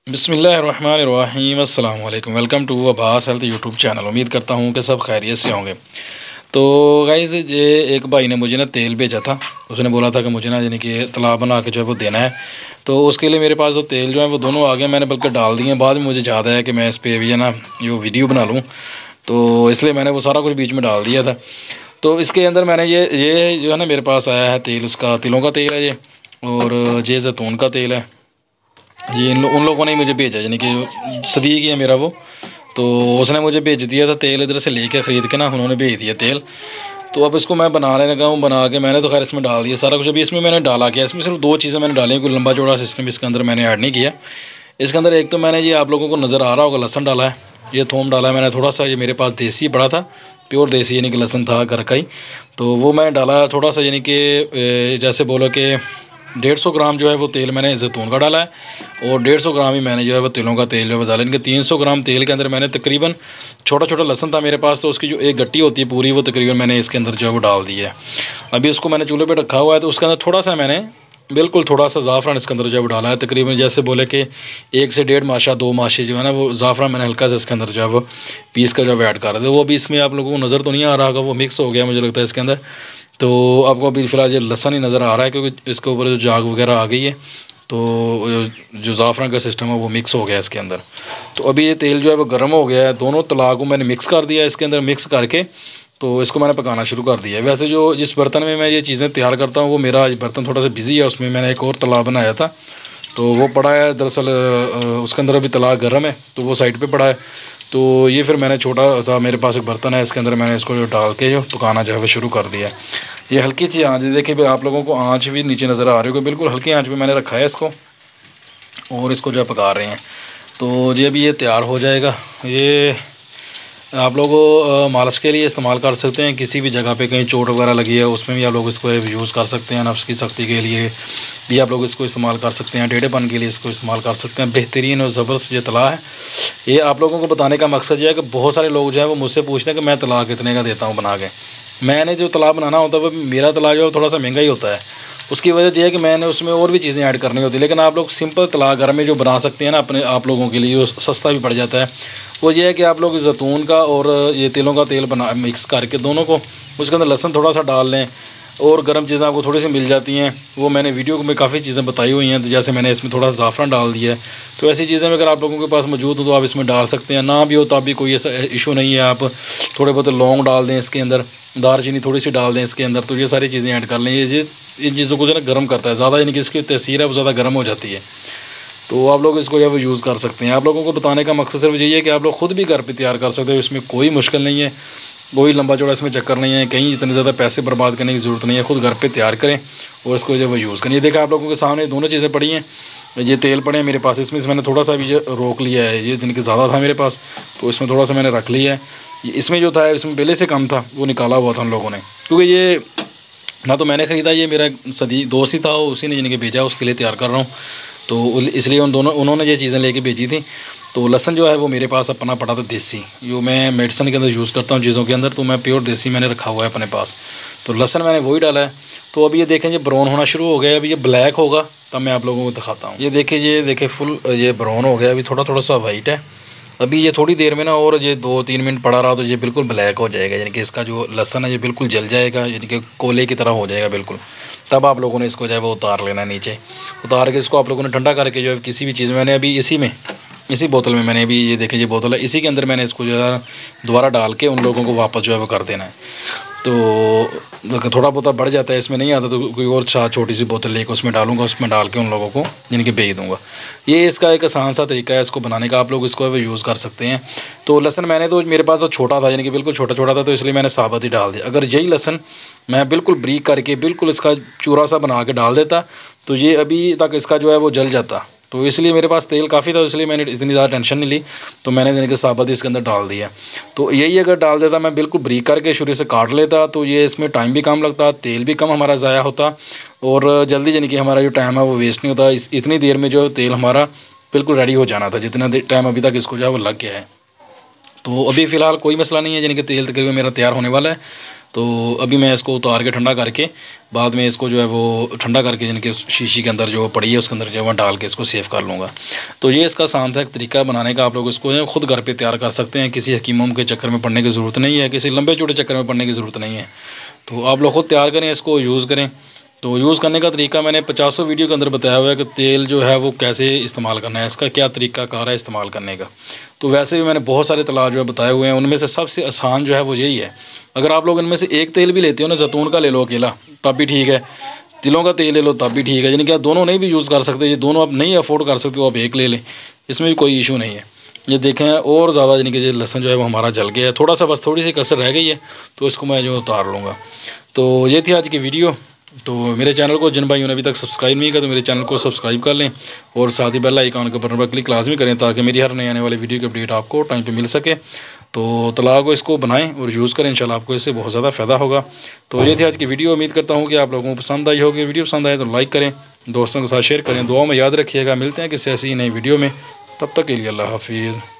बिस्मिल्लाहिर्रहमानिर्रहीम अस्सलाम वालेकुम। Welcome to Abbas health YouTube channel. उम्मीद करता हूँ कि सब खैरियत से होंगे। तो गाइज़ ये एक भाई ने मुझे ना तेल भेजा था। उसने बोला था कि मुझे ना यानी कि तालाब बना के जो है वो देना है। तो उसके लिए मेरे पास जो तेल जो है वो दोनों आ गए, मैंने बल्कि डाल दिए। बाद में मुझे याद आया कि मैं इस पर भी है ना ये वीडियो बना लूँ, तो इसलिए मैंने वो सारा कुछ बीच में डाल दिया था। तो इसके अंदर मैंने ये जो है ना मेरे पास आया है तेल, उसका तिलों का तेल है ये, और ये जैतून का तेल है। ये उन लोगों ने ही मुझे भेजा, यानी कि सदीक ही है मेरा वो। तो उसने मुझे भेज दिया था तेल, इधर से लेके ख़रीद के ना उन्होंने भेज दिया तेल। तो अब इसको मैं बनाने लगा हूँ। बना के मैंने तो खैर इसमें डाल दिया सारा कुछ। अभी इसमें मैंने डाला क्या, इसमें सिर्फ दो चीज़ें मैंने डाली हैं। कोई लंबा चौड़ा सिस्टम इसके अंदर मैंने ऐड नहीं किया। इसके अंदर एक तो मैंने ये आप लोगों को नज़र आ रहा होगा लहसन डाला है, ये थोम डाला है मैंने थोड़ा सा। ये मेरे पास देसी पड़ा था, प्योर देसी यानी कि लहसन था घर का ही, तो वो मैंने डाला है थोड़ा सा। यानी कि जैसे बोलो कि 150 ग्राम जो है वो तेल मैंने जैतून का डाला है, और 150 ग्राम ही मैंने जो है वो तिलों का तेल जो है डाला। इनके 300 ग्राम तेल के अंदर मैंने तकरीबन छोटा छोटा लहसन था मेरे पास, तो उसकी जो एक गट्टी होती है पूरी, वो तकरीबन मैंने इसके अंदर जो है वो डाल दी है। अभी इसको मैंने चूल्हे पे रखा हुआ है। तो उसके अंदर थोड़ा सा मैंने बिल्कुल थोड़ा सा ज़ाफ़रान इसके अंदर जो है वो डाला है। तकरीबन जैसे बोले कि 1 से 1.5 माशा 2 माशे जो है ना वो ज़ाफ़रान मैंने हल्का सा इसके अंदर जो है वो पीस का जो है ऐड कर रहा था। वो भी इसमें आप लोगों को नज़र तो नहीं आ रहा होगा, वो मिक्स हो गया मुझे लगता है इसके अंदर। तो आपको अभी फ़िलहाल ये लहसन ही नज़र आ रहा है, क्योंकि इसके ऊपर जो जाग वगैरह आ गई है, तो जो ज़ाफ़रान का सिस्टम है वो मिक्स हो गया इसके अंदर। तो अभी ये तेल जो है वो गर्म हो गया है। दोनों तला को मैंने मिक्स कर दिया इसके अंदर। मिक्स करके तो इसको मैंने पकाना शुरू कर दिया है। वैसे जो जिस बर्तन में मैं ये चीज़ें तैयार करता हूँ वो मेरा बर्तन थोड़ा सा बिज़ी है, उसमें मैंने एक और तला बनाया था, तो वो पड़ा है दरअसल उसके अंदर अभी तला गर्म है, तो वो साइड पे पड़ा है। तो ये फिर मैंने छोटा सा मेरे पास एक बर्तन है, इसके अंदर मैंने इसको जो डाल के जो पकाना जो है वो शुरू कर दिया है। ये हल्की सी आँच, देखिए आप लोगों को आँच भी नीचे नज़र आ रही होगी, बिल्कुल हल्की आँच पे मैंने रखा है इसको, और इसको जो है पका रहे हैं। तो ये भी ये तैयार हो जाएगा। ये आप लोग मालिश के लिए इस्तेमाल कर सकते हैं, किसी भी जगह पे कहीं चोट वगैरह लगी है उसमें भी आप लोग इसको यूज़ कर सकते हैं। नफ्स की सख्ती के लिए भी आप लोग इसको इस्तेमाल कर सकते हैं, टेढ़ेपन के लिए इसको इस्तेमाल कर सकते हैं। बेहतरीन और ज़बरदस्त ये तला है। ये आप लोगों को बताने का मकसद ये है कि बहुत सारे लोग जो है वो मुझसे पूछते हैं कि मैं तला कितने का देता हूँ बना के। मैंने जो तला बनाना होता है वो मेरा तला जो है थोड़ा सा महंगा ही होता है। उसकी वजह यह है कि मैंने उसमें और भी चीज़ें ऐड करनी होती है, लेकिन आप लोग सिंपल तला घर में जो बना सकते हैं ना अपने आप लोगों के लिए, वो सस्ता भी पड़ जाता है। वो ये है कि आप लोग जैतून का और ये तिलों का तेल बना मिक्स करके दोनों को, उसके अंदर लहसुन थोड़ा सा डाल लें, और गर्म चीज़ें आपको थोड़ी सी मिल जाती हैं। वो मैंने वीडियो में काफ़ी चीज़ें बताई हुई हैं, तो जैसे मैंने इसमें थोड़ा सा ज़ाफ़रान डाल दिया है। तो ऐसी चीज़ें अगर आप लोगों के पास मौजूद हो तो आप इसमें डाल सकते हैं, ना भी हो तो भी कोई ऐसा इशू नहीं है। आप थोड़े बहुत लौंग डाल दें इसके अंदर, दालचीनी थोड़ी सी डाल दें इसके अंदर, तो ये सारी चीज़ें ऐड कर लें। ये इन चीज़ों को जो है ना गर्म करता है ज़्यादा, यानी कि इसकी तसीर है वो ज़्यादा गर्म हो जाती है। तो आप लोग इसको जो है वो यूज़ कर सकते हैं। आप लोगों को बताने का मकसद सिर्फ यही है कि आप लोग ख़ुद भी घर पे तैयार कर सकते हो, इसमें कोई मुश्किल नहीं है, कोई लंबा चौड़ा इसमें चक्कर नहीं है, कहीं इतने ज़्यादा पैसे बर्बाद करने की ज़रूरत नहीं है। ख़ुद घर पे तैयार करें और इसको जो है वो यूज़ करें। ये देखा आप लोगों के सामने दोनों चीज़ें पड़ी हैं, ये तेल पड़े हैं मेरे पास, इसमें से मैंने थोड़ा सा भी रोक लिया है, ये जिनके ज़्यादा था मेरे पास तो इसमें थोड़ा सा मैंने रख लिया है। इसमें जो था इसमें पहले से कम था, वो निकाला हुआ था उन लोगों ने, क्योंकि ये ना तो मैंने ख़रीदा, ये मेरा सदी दोस्त ही था, उसी ने जिनके भेजा, उसके लिए तैयार कर रहा हूँ। तो इसलिए उन्होंने ये चीज़ें लेके भेजी थी। तो लहसन जो है वो मेरे पास अपना पड़ा था देसी, जो मैं मेडिसिन के अंदर यूज़ करता हूँ चीज़ों के अंदर, तो मैं प्योर देसी मैंने रखा हुआ है अपने पास। तो लहसन मैंने वही डाला है। तो अभी ये देखें ये ब्राउन होना शुरू हो गया है, अभी ये ब्लैक होगा तब मैं आप लोगों को दिखाता हूँ। ये देखिए फुल ये ब्राउन हो गया, अभी थोड़ा थोड़ा सा वाइट है। अभी ये थोड़ी देर में ना, और ये 2-3 मिनट पड़ा रहा तो ये बिल्कुल ब्लैक हो जाएगा, यानी कि इसका जो लहसन है ये बिल्कुल जल जाएगा, यानी कि कोयले की तरह हो जाएगा बिल्कुल। तब आप लोगों ने इसको जो है वो उतार लेना है नीचे। उतार के इसको आप लोगों ने ठंडा करके जो है किसी भी चीज़ में, मैंने अभी इसी बोतल में मैंने अभी ये देखिए ये बोतल है, इसी के अंदर मैंने इसको जो है दोबारा डाल के उन लोगों को वापस जो है वो कर देना है। तो थोड़ा बहुत बढ़ जाता है, इसमें नहीं आता तो कोई और छोटी सी बोतल लेकर उसमें डालूंगा, उसमें डाल के उन लोगों को यानी कि भेज दूँगा। ये इसका एक आसान सा तरीका है इसको बनाने का, आप लोग इसको यूज़ कर सकते हैं। तो लहसन मैंने तो मेरे पास तो छोटा था, यानी कि बिल्कुल छोटा छोटा था, तो इसलिए मैंने साबुत ही डाल दिया। अगर यही लहसन मैं बिल्कुल ब्रीक करके बिल्कुल इसका चूरा सा बना के डाल देता तो ये अभी तक इसका जो है वो जल जाता। तो इसलिए मेरे पास तेल काफ़ी था, इसलिए मैंने इतनी ज़्यादा टेंशन नहीं ली, तो मैंने यानी कि साबुत इसके अंदर डाल दिया। तो यही अगर डाल देता, मैं बिल्कुल ब्रीक करके शुरू से काट लेता, तो ये इसमें टाइम भी कम लगता, तेल भी कम हमारा ज़ाया होता, और जल्दी यानी कि हमारा जो टाइम है वो वेस्ट नहीं होता। इतनी देर में जो तेल हमारा बिल्कुल रेडी हो जाना था, जितना टाइम अभी तक इसको जो है वो लग गया है। तो अभी फ़िलहाल कोई मसला नहीं है, यानी कि तेल तकरीबन मेरा तैयार होने वाला है। तो अभी मैं इसको उतार के ठंडा करके बाद में इसको जो है वो ठंडा करके जिनके शीशी के अंदर जो पड़ी है उसके अंदर जो है डाल के इसको सेव कर लूँगा। तो ये इसका आसान सा एक तरीका बनाने का। आप लोग इसको खुद घर पे तैयार कर सकते हैं, किसी हकीमों के चक्कर में पड़ने की ज़रूरत नहीं है, किसी लंबे चौड़े चक्कर में पड़ने की ज़रूरत नहीं है। तो आप लोग खुद तैयार करें, इसको यूज़ करें। तो यूज़ करने का तरीका मैंने 50 वीडियो के अंदर बताया हुआ है कि तेल जो है वो कैसे इस्तेमाल करना है, इसका क्या तरीका कार है इस्तेमाल करने का। तो वैसे भी मैंने बहुत सारे तलाब जो है बताए हुए हैं, उनमें से सबसे आसान जो है वो यही है। अगर आप लोग इनमें से एक तेल भी लेते हो ना, जैतून का ले लो अकेला तब भी ठीक है, तिलों का तेल ले लो तब भी ठीक है, यानी कि आप दोनों नहीं भी यूज़ कर सकते, ये दोनों आप नहीं अफोर्ड कर सकते हो आप एक ले लें, इसमें भी कोई इशू नहीं है। ये देखें और ज़्यादा यानी कि ये लहसुन जो है वो हमारा जल गया है, थोड़ा सा बस थोड़ी सी कसर रह गई है, तो इसको मैं जो उतार लूँगा। तो ये थी आज की वीडियो। तो मेरे चैनल को जिन भाइयों ने अभी तक सब्सक्राइब नहीं किया तो मेरे चैनल को सब्सक्राइब कर लें और साथ ही बेल आइकन के बटन पर क्लिक लाजमी करें ताकि मेरी हर नए आने वाली वीडियो की अपडेट आपको टाइम पे मिल सके। तो तलाक को इसको बनाएं और यूज़ करें, इंशाल्लाह आपको इससे बहुत ज़्यादा फ़ायदा होगा। तो ये थी आज की वीडियो। उम्मीद करता हूँ कि आप लोगों को पसंद आई होगी। वीडियो पसंद आए तो लाइक करें, दोस्तों के साथ शेयर करें, दुआ में याद रखिएगा। मिलते हैं किसी ऐसी नई वीडियो में, तब तक के लिए अल्लाह हाफिज़।